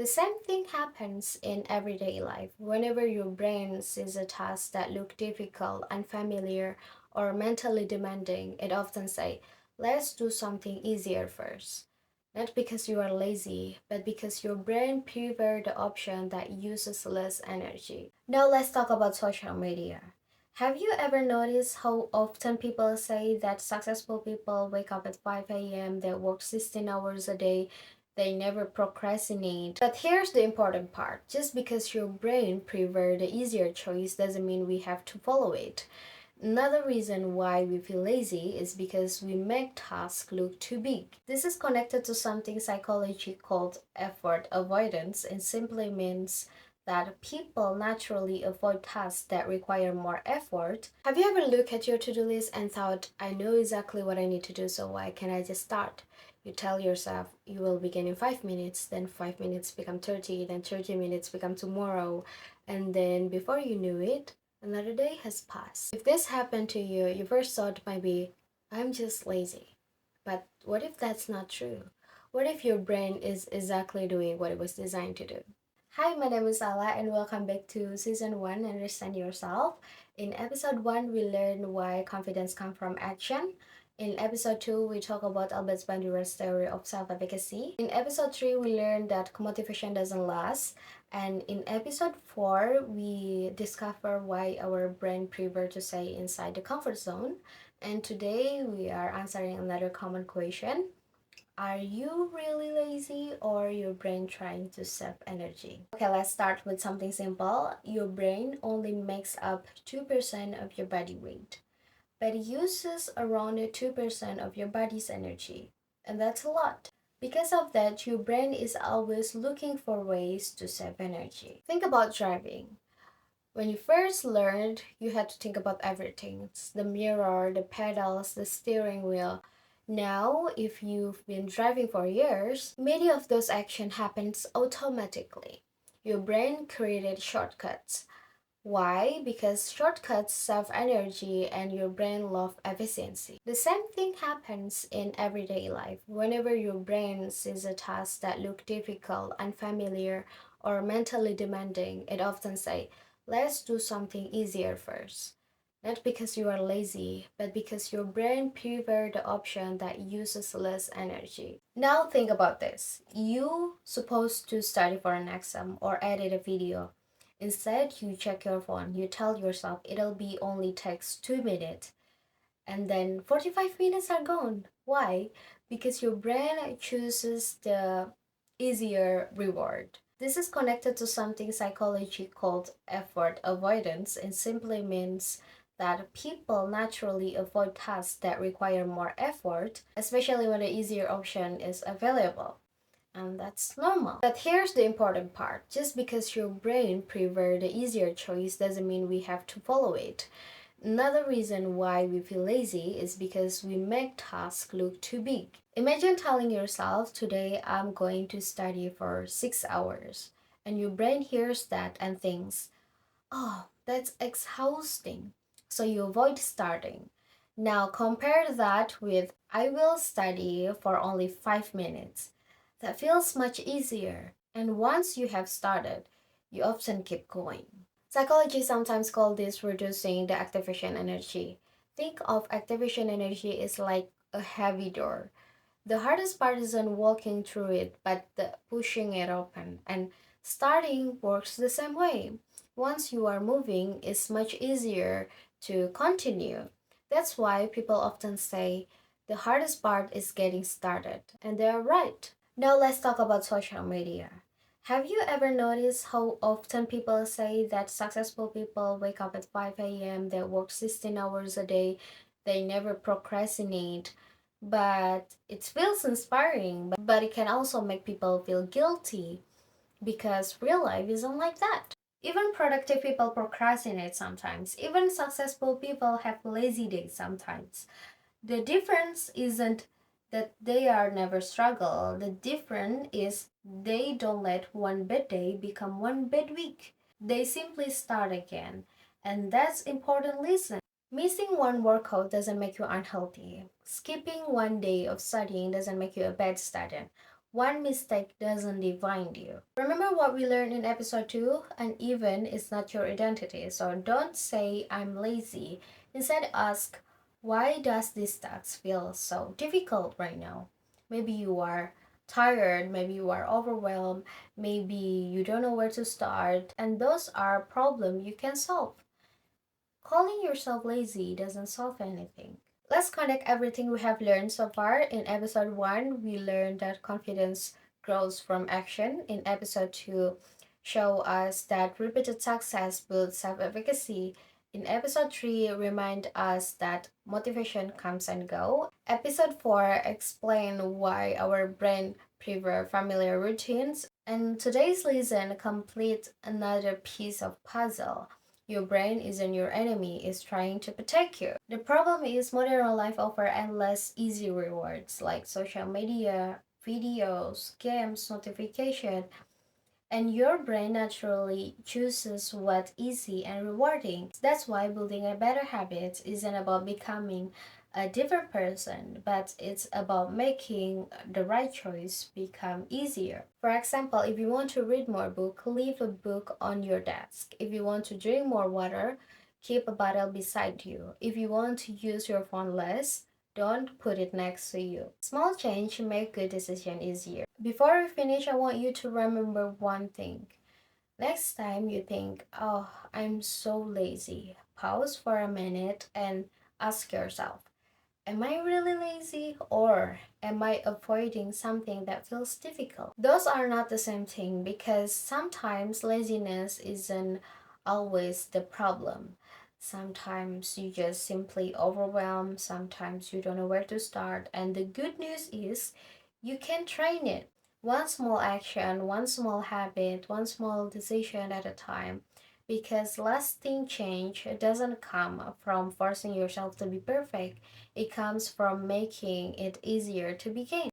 The same thing happens in everyday life. Whenever your brain sees a task that looks difficult, unfamiliar, or mentally demanding, it often says, let's do something easier first. Not because you are lazy, but because your brain prefers the option that uses less energy. Now let's talk about social media. Have you ever noticed how often people say that successful people wake up at 5 a.m., they work 16 hours a day, they never procrastinate? But here's the important part. Just because your brain prefers the easier choice doesn't mean we have to follow it. Another reason why we feel lazy is because we make tasks look too big. This is connected to something psychology called effort avoidance and simply means that people naturally avoid tasks that require more effort. Have you ever looked at your to-do list and thought, I know exactly what I need to do, so why can't I just start? You tell yourself you will begin in 5 minutes, then 5 minutes become 30, then 30 minutes become tomorrow, and then before you knew it, another day has passed. If this happened to you, your first thought might be, I'm just lazy. But what if that's not true? What if your brain is exactly doing what it was designed to do? Hi, my name is Ala and welcome back to Season 1, Understand Yourself. In Episode 1, we learn why confidence comes from action. In Episode 2, we talk about Albert Bandura's theory of self-efficacy. In Episode 3, we learn that motivation doesn't last. And in Episode 4, we discover why our brain prefers to stay inside the comfort zone. And today, we are answering another common question. Are you really lazy or your brain trying to save energy? Okay, let's start with something simple. Your brain only makes up 2% of your body weight, but it uses around 2% of your body's energy. And that's a lot. Because of that, your brain is always looking for ways to save energy. Think about driving. When you first learned, you had to think about everything. It's the mirror, the pedals, the steering wheel. Now, if you've been driving for years, many of those actions happens automatically. Your brain created shortcuts. Why? Because shortcuts save energy and your brain loves efficiency. The same thing happens in everyday life. Whenever your brain sees a task that looks difficult, unfamiliar, or mentally demanding, it often says, let's do something easier first. Not because you are lazy, but because your brain prefers the option that uses less energy. Now think about this. You supposed to study for an exam or edit a video. Instead, you check your phone. You tell yourself it'll be only takes 2 minutes. And then 45 minutes are gone. Why? Because your brain chooses the easier reward. This is connected to something psychology called effort avoidance and simply means that people naturally avoid tasks that require more effort, especially when the easier option is available. And that's normal. But here's the important part. Just because your brain prefers the easier choice doesn't mean we have to follow it. Another reason why we feel lazy is because we make tasks look too big. Imagine telling yourself, today I'm going to study for 6 hours. And your brain hears that and thinks, oh, that's exhausting. So you avoid starting. Now compare that with, I will study for only 5 minutes. That feels much easier. And once you have started, you often keep going. Psychology sometimes calls this reducing the activation energy. Think of activation energy as like a heavy door. The hardest part isn't walking through it, but the pushing it open. And starting works the same way. Once you are moving, it's much easier to continue. That's why people often say the hardest part is getting started, and they're right. Now let's talk about social media. Have you ever noticed how often people say that successful people wake up at 5 a.m., they work 16 hours a day, they never procrastinate? But it feels inspiring, but it can also make people feel guilty because real life isn't like that. Even productive people procrastinate sometimes. Even successful people have lazy days sometimes. The difference isn't that they are never struggle. The difference is they don't let one bad day become one bad week. They simply start again. And that's important lesson. Missing one workout doesn't make you unhealthy. Skipping one day of studying doesn't make you a bad student. One mistake doesn't define you. Remember what we learned in episode 2? Uneven is not your identity. So don't say, I'm lazy. Instead, ask, why does this task feel so difficult right now? Maybe you are tired, maybe you are overwhelmed, maybe you don't know where to start, and those are problems you can solve. Calling yourself lazy doesn't solve anything. Let's connect everything we have learned so far. In episode 1, we learned that confidence grows from action. In episode 2, show us that repeated success builds self-efficacy. In episode 3, remind us that motivation comes and go. Episode 4, explain why our brain prefer familiar routines. And today's lesson complete another piece of puzzle. Your brain isn't your enemy, it's trying to protect you. The problem is modern life offers endless easy rewards like social media, videos, games, notification, and your brain naturally chooses what's easy and rewarding. That's why building a better habit isn't about becoming a different person, but it's about making the right choice become easier. For example, if you want to read more book, leave a book on your desk. If you want to drink more water, keep a bottle beside you. If you want to use your phone less, don't put it next to you. Small change make good decision easier. Before we finish, I want you to remember one thing. Next time you think, oh, I'm so lazy, pause for a minute and ask yourself, am I really lazy or am I avoiding something that feels difficult? Those are not the same thing because sometimes laziness isn't always the problem. Sometimes you just simply overwhelmed, sometimes you don't know where to start, and the good news is you can train it. One small action, one small habit, one small decision at a time. Because lasting change doesn't come from forcing yourself to be perfect, it comes from making it easier to begin.